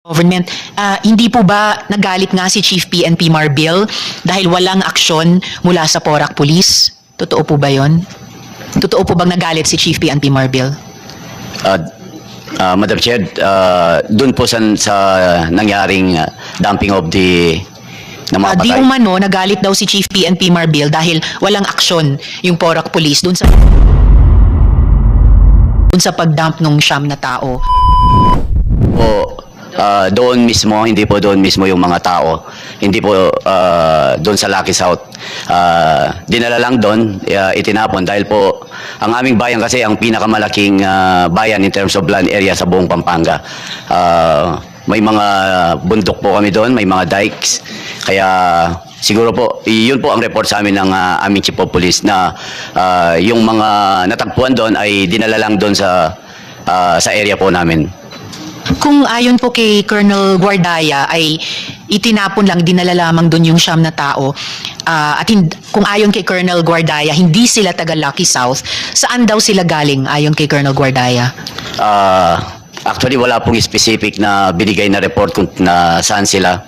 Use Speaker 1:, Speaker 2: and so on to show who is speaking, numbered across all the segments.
Speaker 1: Government, hindi po ba nagalit nga si Chief PNP Marbil dahil walang aksyon mula sa Porac Police? Totoo po ba yon? Totoo po bang nagalit si Chief PNP Marbil?
Speaker 2: Madam Chair, dun po sa nangyaring dumping of the na mga
Speaker 1: Di
Speaker 2: patay.
Speaker 1: umano nagalit daw si Chief PNP Marbil dahil walang aksyon yung Porac Police dun sa pagdump ng siyam na tao.
Speaker 2: Doon mismo, hindi po doon mismo yung mga tao. Hindi po doon sa Lucky South. Dinala lang doon, itinapon dahil po ang aming bayan kasi ang pinakamalaking bayan in terms of land area sa buong Pampanga. May mga bundok po kami doon, may mga dikes. Kaya siguro po, yun po ang report sa amin ng aming Chief of Police na yung mga natagpuan doon ay dinala lang doon sa area po namin.
Speaker 1: Kung ayon po kay Colonel Guardaya ay itinapon lang, dinala lamang doon yung siyam na tao, at kung ayon kay Colonel Guardaya, hindi sila taga Lucky South, saan daw sila galing ayon kay Colonel Guardaya?
Speaker 2: Actually, wala pong specific na binigay na report kung na saan sila.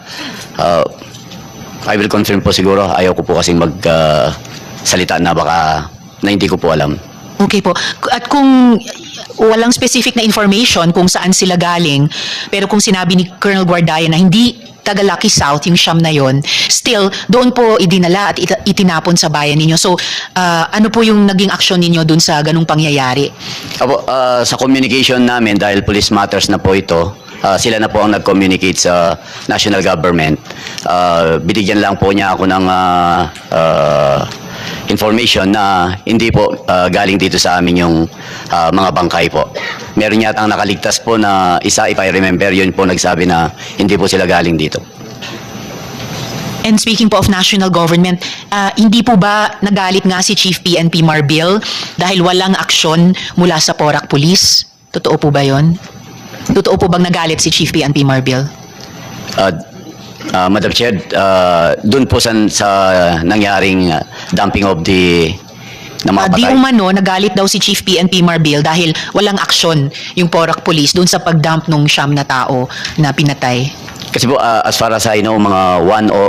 Speaker 2: I will confirm po siguro. Ayaw ko po kasing salita na baka na hindi ko po alam.
Speaker 1: Okay po. At kung walang specific na information kung saan sila galing, pero kung sinabi ni Colonel Guardaya na hindi taga Lucky South yung siyam na yon, still doon po idinala at itinapon sa bayan ninyo. So ano po yung naging aksyon ninyo doon sa ganung pangyayari?
Speaker 2: Sa communication namin, dahil police matters na po ito, sila na po ang nag-communicate sa national government. Binigyan lang po niya ako ng information na hindi po galing dito sa amin yung mga bangkay po. Meron yata ang nakaligtas po na isa, if I remember, yun po nagsabi na hindi po sila galing dito.
Speaker 1: And speaking po of national government, hindi po ba nagalit nga si Chief PNP Marbil dahil walang aksyon mula sa Porac Police? Totoo po ba yon? Totoo po bang nagalit si Chief PNP Marbil?
Speaker 2: Madam Chair, dun po sa nangyaring dumping of the na mga
Speaker 1: Di
Speaker 2: patay.
Speaker 1: umano nagalit daw si Chief PNP Marbil dahil walang aksyon yung Porac Police dun sa pagdump ng siyam na tao na pinatay.
Speaker 2: Kasi po, as far as I know, mga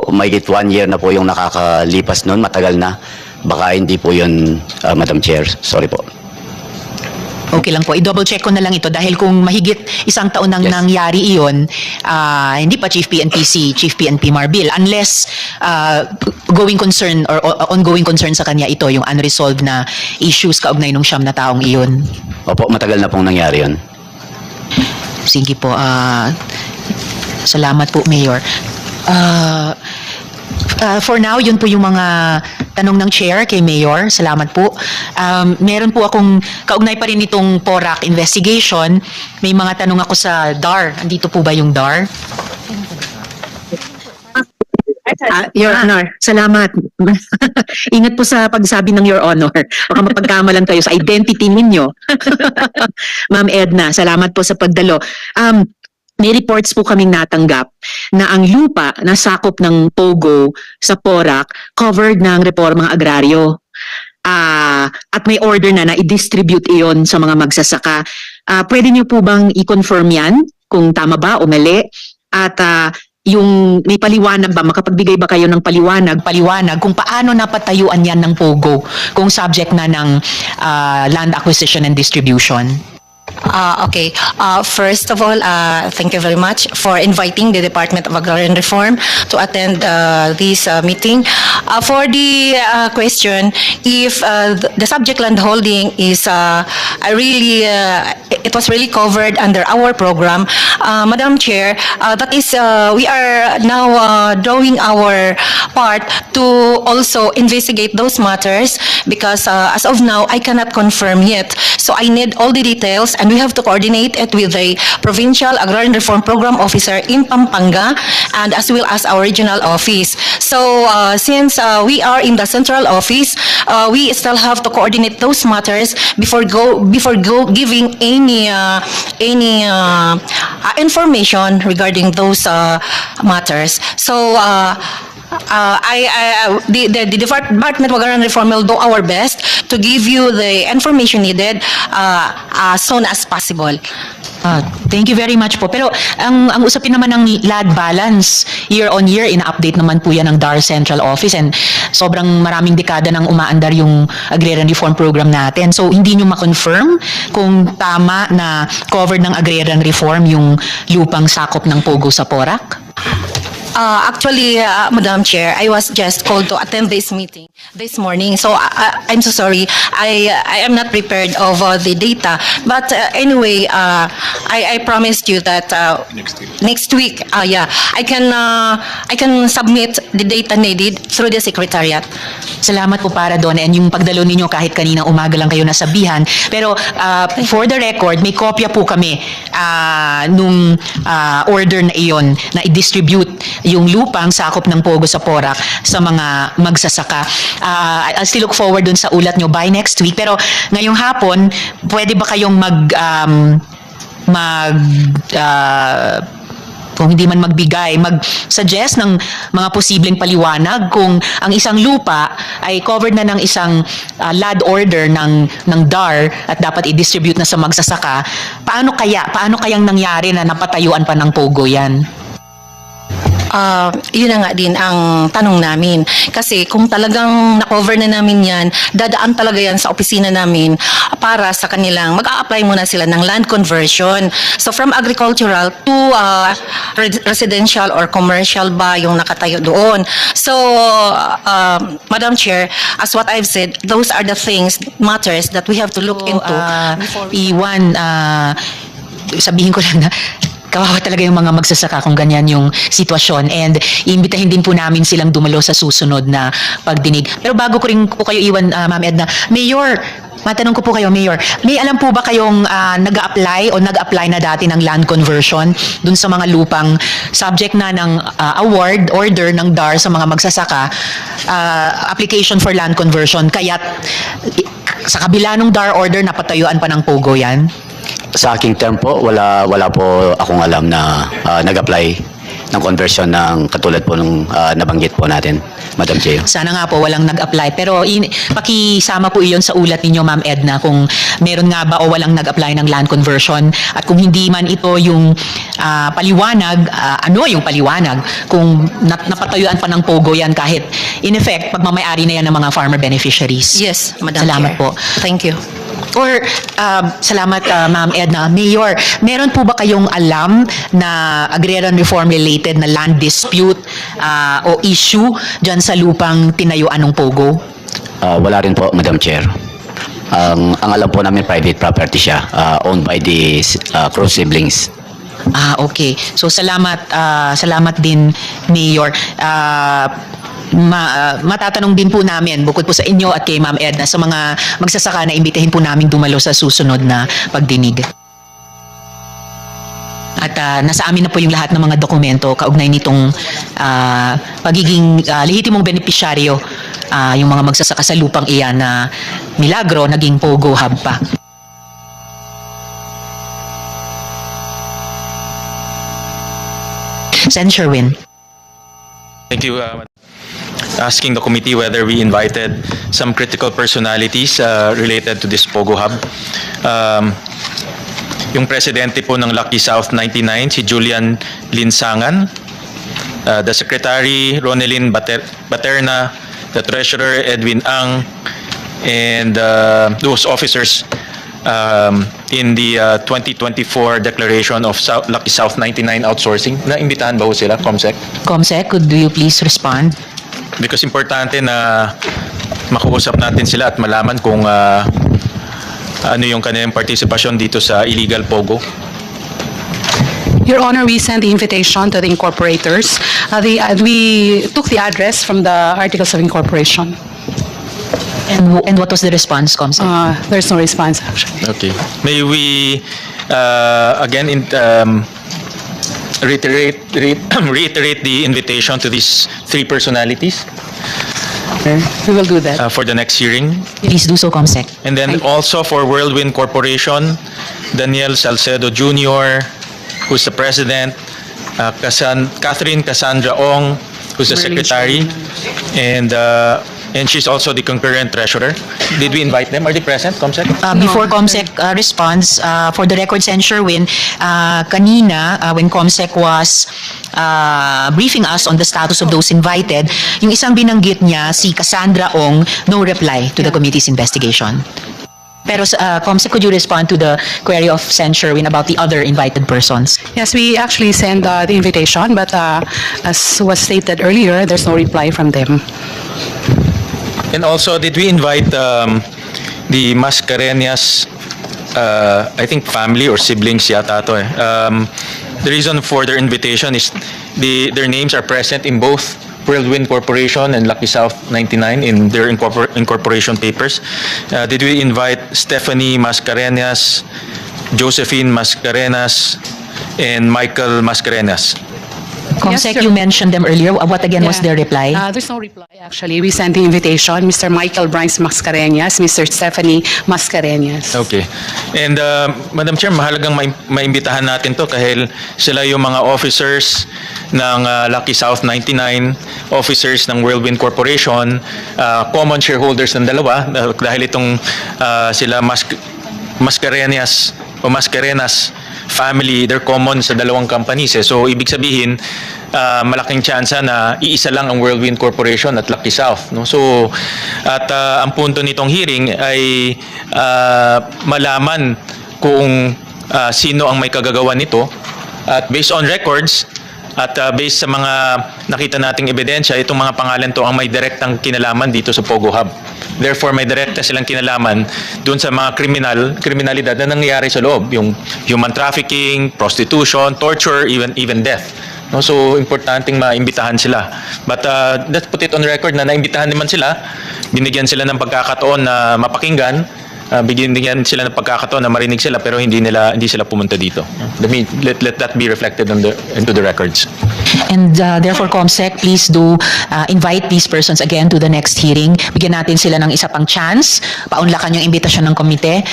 Speaker 2: 1 year na po yung nakakalipas nun, matagal na. Baka hindi po yun, Madam Chair. Sorry po.
Speaker 1: Okay lang po. I-double check ko na lang ito dahil kung mahigit isang taon nang
Speaker 2: Yes.
Speaker 1: nangyari iyon, hindi pa Chief PNP si Chief PNP Marbil unless going concern or ongoing concern sa kanya ito, yung unresolved na issues kaugnay ng siyam na taong iyon.
Speaker 2: Opo, matagal na pong nangyari yun.
Speaker 1: Sige po. Salamat po, Mayor. For now, yun po yung mga tanong ng Chair kay Mayor. Salamat po. Meron po akong kaugnay pa rin itong Porac investigation. May mga tanong ako sa DAR. Andito po ba yung DAR?
Speaker 3: Your Honor, salamat. Ingat po sa pagsabi ng Your Honor. Baka mapagkamalan kayo sa identity ninyo. Ma'am Edna, salamat po sa pagdalo. May reports po kaming natanggap na ang lupa na sakop ng Pogo sa Porac covered ng reformang agraryo. At may order na i-distribute iyon sa mga magsasaka. Pwede niyo po bang i-confirm yan kung tama ba o mali? At yung may paliwanag ba, makapagbigay ba kayo ng paliwanag
Speaker 1: Kung paano napatayuan yan ng Pogo kung subject na ng land acquisition and distribution?
Speaker 4: Okay. First of all, thank you very much for inviting the Department of Agrarian Reform to attend this meeting. For the question, if the subject land holding is it was really covered under our program, Madam Chair, that is, we are now doing our part to also investigate those matters because as of now, I cannot confirm yet. So I need all the details and we have to coordinate it with the Provincial Agrarian Reform Program Officer in Pampanga and as well as our regional office. So since we are in the central office, we still have to coordinate those matters before giving any information regarding those matters. So the Department of Agrarian Reform will do our best to give you the information needed as soon as possible.
Speaker 1: Thank you very much po. Pero ang usapin naman ng land balance year on year, ina-update naman po yan ng DAR Central Office, and sobrang maraming dekada nang umaandar yung agrarian reform program natin. So hindi nyo ma-confirm kung tama na covered ng agrarian reform yung lupang sakop ng Pogo sa Porac?
Speaker 4: Actually, Madam Chair, I was just called to attend this meeting this morning. So I'm so sorry. I am not prepared of the data. But anyway, I promised you that next week, yeah, I can submit the data needed through the Secretariat.
Speaker 1: Salamat po para doon, and yung pagdalo ninyo kahit kanina umaga lang kayo nasabihan. Pero for the record, may kopya po kami nung order na iyon na i-distribute yung lupang sakop ng Pogo sa Porac sa mga magsasaka. I'll still look forward dun sa ulat nyo by next week. Pero ngayong hapon, pwede ba kayong kung hindi man mag-suggest ng mga posibleng paliwanag kung ang isang lupa ay covered na ng isang land order ng DAR at dapat i-distribute na sa magsasaka, paano kayang nangyari na napatayuan pa ng Pogo yan?
Speaker 4: Yun na nga din ang tanong namin. Kasi kung talagang na-cover na namin yan, dadaan talaga yan sa opisina namin para sa kanilang, mag-a-apply muna sila ng land conversion. So from agricultural to residential or commercial ba yung nakatayo doon. So, Madam Chair, as what I've said, those are the matters that we have to look into.
Speaker 1: Iwan, sabihin ko lang na kawawa talaga yung mga magsasaka kung ganyan yung sitwasyon, and iimbitahin din po namin silang dumalo sa susunod na pagdinig. Pero bago ko rin po kayo iwan, Ma'am Edna, Mayor, matanong ko po kayo, Mayor, may alam po ba kayong nag-apply o nag-apply na dati ng land conversion dun sa mga lupang subject na ng award order ng DAR sa mga magsasaka, application for land conversion, kaya sa kabila ng DAR order napatayuan pa ng Pogo yan?
Speaker 2: Sa aking term po, wala po akong alam na nag-apply ng conversion ng katulad po nung nabanggit po natin, Madam Chair.
Speaker 1: Sana nga po walang nag-apply. Pero pakisama po iyon sa ulat ninyo, Ma'am Edna, kung meron nga ba o walang nag-apply ng land conversion. At kung hindi man ito yung paliwanag, ano yung paliwanag? Kung napatayuan pa ng Pogo yan kahit in effect, pagmamayari na yan ng mga farmer beneficiaries.
Speaker 4: Yes, Madam
Speaker 1: Salamat
Speaker 4: Chair.
Speaker 1: po.
Speaker 4: Thank you.
Speaker 1: Or, salamat Ma'am Edna. Mayor, meron po ba kayong alam na agrarian reform related na land dispute o issue dyan sa lupang tinayuan ng Pogo?
Speaker 2: Wala rin po, Madam Chair. Ang alam po namin, private property siya, owned by the Cruz siblings.
Speaker 1: Okay. So salamat din, Mayor. Matatanong din po namin, bukod po sa inyo at kay Ma'am Edna, sa mga magsasaka na imbitahin po namin dumalo sa susunod na pagdinig. At nasa amin na po yung lahat ng mga dokumento kaugnay nitong pagiging lehitimong benepisyaryo, yung mga magsasaka sa lupang iyan na milagro naging Pogo hub pa. Sen. Sherwin.
Speaker 5: Thank you. Asking the committee whether we invited some critical personalities related to this Pogo Hub. Yung presidente po ng Lucky South 99, si Julian Linsangan, the secretary, Ronelyn Baterna, the treasurer, Edwin Ang, and those officers in the 2024 declaration of Lucky South 99 outsourcing. Naimbitahan ba ho sila, Comsec?
Speaker 1: Comsec, could you please respond?
Speaker 5: Because importante na makausap natin sila at malaman kung ano yung kanilang partisipasyon dito sa illegal Pogo.
Speaker 6: Your Honor, we sent the invitation to the incorporators. We took the address from the Articles of Incorporation.
Speaker 1: And what was the response, Comsec?
Speaker 6: There's no response, actually.
Speaker 5: Okay. May we again reiterate the invitation to these three personalities
Speaker 6: We will do that.
Speaker 5: for the next hearing.
Speaker 1: Please do so, Comsec.
Speaker 5: And then also for Whirlwind Corporation, Daniel Salcedo Jr., who's the president, Catherine Cassandra Ong, who's the
Speaker 6: Merlin
Speaker 5: secretary, and she's also the concurrent treasurer. Did we invite them? Are they present, Comsec?
Speaker 1: Before COMSEC responds, for the record, Sen. Sherwin, kanina, when COMSEC was briefing us on the status of those invited, yung isang binanggit niya, si Cassandra Ong, no reply to the committee's investigation. Pero COMSEC, could you respond to the query of Sen. Sherwin about the other invited persons?
Speaker 6: Yes, we actually sent the invitation, but as was stated earlier, there's no reply from them.
Speaker 5: And also, did we invite the Mascareñas, I think family or siblings yata to eh. The reason for their invitation is their names are present in both Whirlwind Corporation and Lucky South 99 in their incorporation papers. Did we invite Stephanie Mascareñas, Josephine Mascareñas, and Michael Mascareñas?
Speaker 1: COMSEC,
Speaker 6: sir.
Speaker 1: you mentioned them earlier. What again was
Speaker 6: Yeah.
Speaker 1: their reply?
Speaker 6: There's no reply, actually. We sent the invitation, Mr. Michael Bryce Mascareñas, Mr. Stephanie Mascareñas.
Speaker 5: Okay. And Madam Chair, mahalagang maimbitahan natin to dahil sila yung mga officers ng Lucky South 99, officers ng Whirlwind Corporation, common shareholders ng dalawa dahil itong sila Mascareñas o Mascareñas family, they're common sa dalawang companies. Eh. So, ibig sabihin, malaking tsansa na iisa lang ang Whirlwind Corporation at Lucky South. No? So, at ang punto nitong hearing ay malaman kung sino ang may kagagawa nito. At based on records, at based sa mga nakita nating ebidensya, itong mga pangalan to ang may direktang kinalaman dito sa Pogo Hub. Therefore, may direkta silang kinalaman dun sa mga kriminalidad na nangyayari sa loob. Yung human trafficking, prostitution, torture, even death. No, so, importanteng maimbitahan sila. But let's put it on record na naimbitahan naman sila. Binigyan sila ng pagkakataon na mapakinggan. Bigyan sila ng pagkakataon na marinig sila pero hindi sila pumunta dito. Let that be reflected into the records.
Speaker 1: And therefore, COMSEC, please do invite these persons again to the next hearing. Bigyan natin sila ng isa pang chance. Paunlakan yung imbitasyon ng komite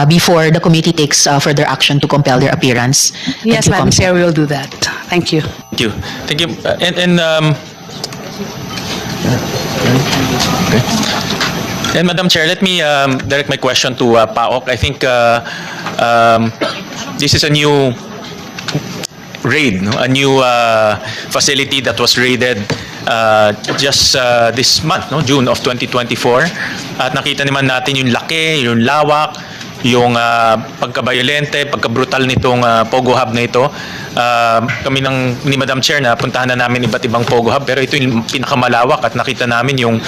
Speaker 1: before the committee takes further action to compel their appearance. Thank
Speaker 6: Yes,
Speaker 1: you,
Speaker 6: Madam
Speaker 1: COMSEC.
Speaker 6: Chair, we will do that. Thank you.
Speaker 5: Thank you. Thank you. And Madam Chair, let me direct my question to PAOK. I think this is a new raid, no? A new facility that was raided just this month, no? June of 2024. At nakita naman natin yung laki, yung lawak, yung pagka-violente, pagka-brutal nitong Pogo Hub na ito. Kami ni Madam Chair na puntahan na namin iba't ibang Pogo Hub pero ito yung pinakamalawak at nakita namin yung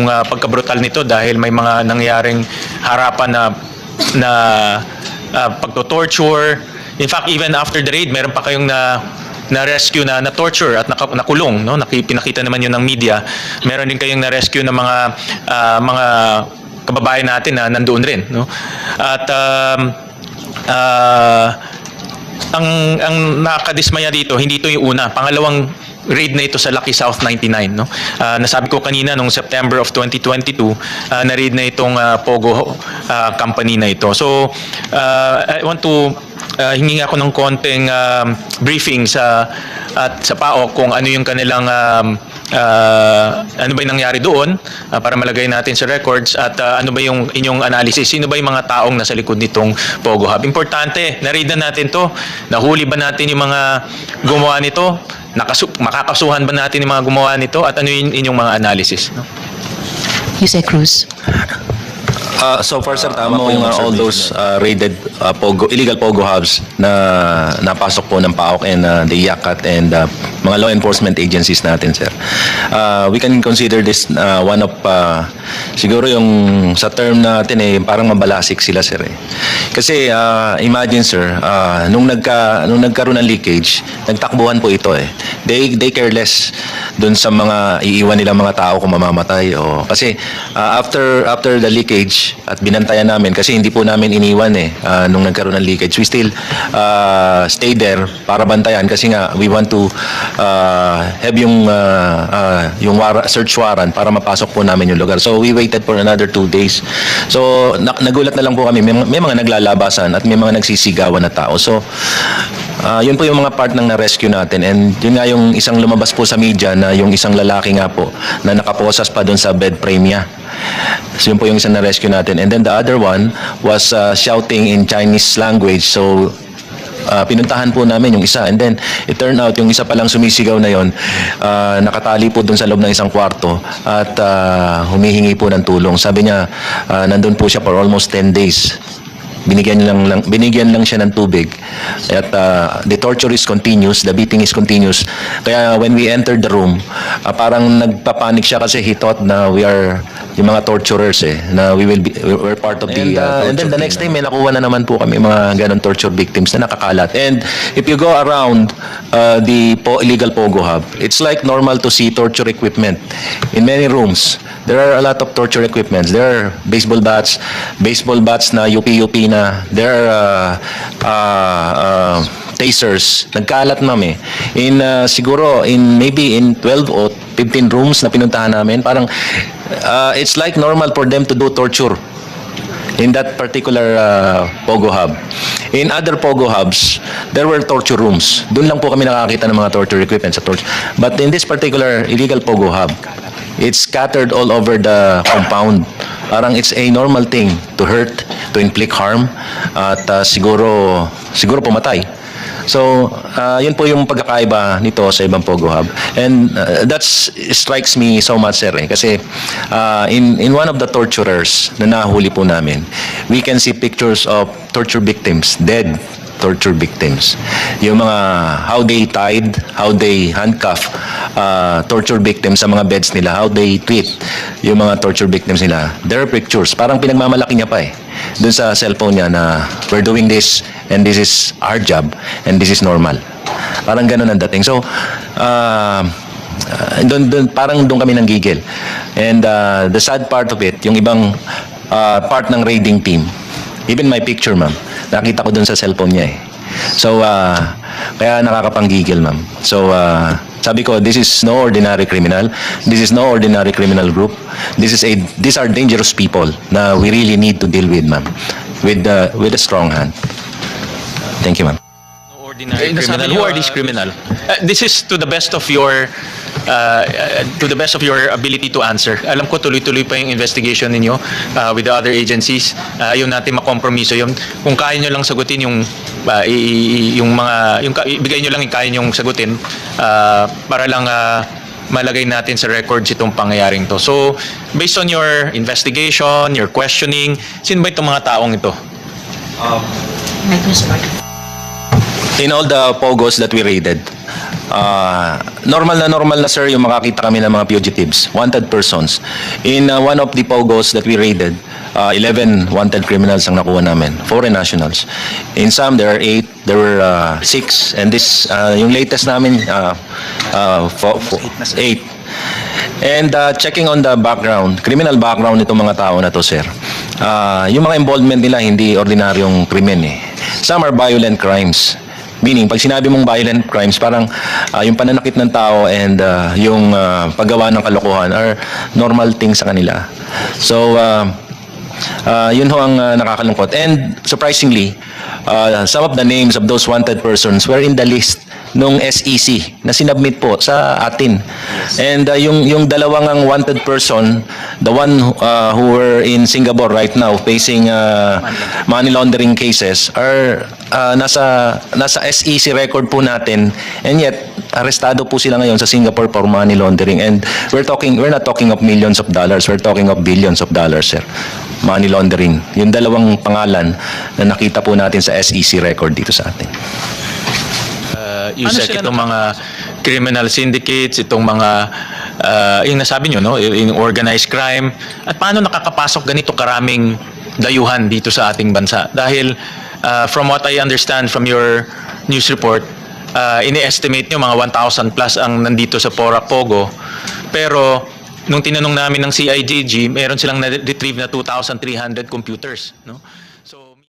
Speaker 5: pagka-brutal nito dahil may mga nangyaring harapan na pagto-torture. In fact, even after the raid, meron pa kayong na-rescue na torture at nakulong, no? Pinakita naman yun ng media. Meron din kayong na-rescue na mga kababayan natin na nandoon rin, no? At ang nakakadismaya dito, hindi ito yung una. Pangalawang raid na ito sa Lucky South 99, no? Nasabi ko kanina nung September of 2022, na raid na itong Pogo company na ito. So, I want to hingi ako ng konting briefing sa PAOK kung ano yung kanilang ano ba yung nangyari doon para malagay natin sa records at ano ba yung inyong analysis, sino ba yung mga taong nasa likod nitong Pogo Hub. Importante, na-read na natin to, nahuli ba natin yung mga gumawa nito, makakasuhan ba natin yung mga gumawa nito at ano yung inyong mga analysis, no?
Speaker 1: Yusek Cruz.
Speaker 7: So far, sir, tama po yung all those raided illegal Pogo Hubs na napasok po ng PAOK and the IACAT and mga law enforcement agencies natin, sir. We can consider this one of, siguro yung sa term natin parang mabalasik sila, sir. Kasi imagine, sir, nung nagkaroon ng leakage, nagtakbuhan po ito. They care less dun sa mga iiwan nilang mga tao kung mamamatay. Kasi after the leakage, at binantayan namin kasi hindi po namin iniwan nung nagkaroon ng leakage. We still stay there para bantayan kasi nga we want to have yung search warrant para mapasok po namin yung lugar. So we waited for another 2 days. So nagulat na lang po kami. May mga naglalabasan at may mga nagsisigawan na tao. So Yun po yung mga part ng na-rescue natin, and yun nga yung isang lumabas po sa media na yung isang lalaki nga po na nakaposas pa doon sa bed frame niya. So yun po yung isang na-rescue natin. And then the other one was shouting in Chinese language. So pinuntahan po namin yung isa, and then it turned out yung isa palang sumisigaw na yon nakatali po doon sa loob ng isang kwarto at humihingi po ng tulong. Sabi niya nandun po siya for almost 10 days. Binigyan lang siya ng tubig at the torture is continuous, the beating is continuous. Kaya when we entered the room, parang nagpapanik siya kasi he thought na we are yung mga torturers na we're part of the and then the next time may nakuha na naman po kami mga ganun torture victims na nakakalat. And if you go around the illegal Pogo Hub, it's like normal to see torture equipment in many rooms. There are a lot of torture equipments. There are baseball bats na UP na. There are tasers. Nagkalat ma'am siguro maybe in 12 or 15 rooms na pinuntahan namin, parang it's like normal for them to do torture in that particular Pogo Hub. In other Pogo Hubs, there were torture rooms. Doon lang po kami nakakita ng mga torture equipment sa torture. But in this particular illegal Pogo Hub, it's scattered all over the compound. Parang it's a normal thing to hurt, to inflict harm, at siguro pumatay. So, yun po yung pagkakaiba nito sa ibang Pogo Hub. And that strikes me so much, sir. Kasi in one of the torturers na nahuli po namin, we can see pictures of torture victims, dead torture victims. Yung mga how they tied, how they handcuff torture victims sa mga beds nila, how they treat yung mga torture victims nila. There are pictures. Parang pinagmamalaki niya pa dun sa cellphone niya na we're doing this and this is our job and this is normal. Parang ganun ang dating. So, parang doon kami nanggigil. And the sad part of it, yung ibang part ng raiding team, even my picture, ma'am, nakita ko doon sa cellphone niya So, kaya nakakapanggigil, ma'am. So, sabi ko, this is no ordinary criminal. This is no ordinary criminal group. These are dangerous people na we really need to deal with, ma'am, with a strong hand. Thank you, ma'am.
Speaker 5: Ordinary criminal. Who are these criminal? This is to the best of your ability to answer. Alam ko tuloy-tuloy pa yung investigation ninyo with the other agencies. Ayaw natin makompromiso yun. Kung kaya nyo lang sagutin ibigay nyo lang yung kaya nyong sagutin para lang malagay natin sa records itong pangyayaring to. So, based on your investigation, your questioning, sino ba itong mga taong ito?
Speaker 7: In all the Pogos that we raided, normal na sir yung makakita kami ng mga fugitives, wanted persons. In one of the Pogos that we raided, 11 wanted criminals ang nakuha namin, foreign nationals. In some, there are 8, there were 6, and this, yung latest namin, 8. And checking on the background, criminal background nitong mga tao na to, sir, yung mga involvement nila hindi ordinaryong krimen Some are violent crimes. Meaning, pag sinabi mong violent crimes, parang yung pananakit ng tao and yung paggawa ng kalokohan are normal things sa kanila. So, yun ho ang nakakalungkot. And surprisingly, some of the names of those wanted persons were in the list nung SEC na sinubmit po sa atin. And yung dalawang ang wanted person, the one who were in Singapore right now facing money laundering cases are nasa SEC record po natin, and yet arestado po sila ngayon sa Singapore for money laundering. And we're not talking of millions of dollars, we're talking of billions of dollars, sir. Money laundering. Yung dalawang pangalan na nakita po natin sa SEC record dito sa atin.
Speaker 5: Itong mga criminal syndicates, itong mga yung nasabi nyo, no, yung organized crime, at paano nakakapasok ganito karaming dayuhan dito sa ating bansa? Dahil from what I understand from your news report, ini-estimate nyo mga 1,000 plus ang nandito sa Porac Pogo, pero nung tinanong namin ng CIJG, meron silang na-retrieve na 2,300 computers, no?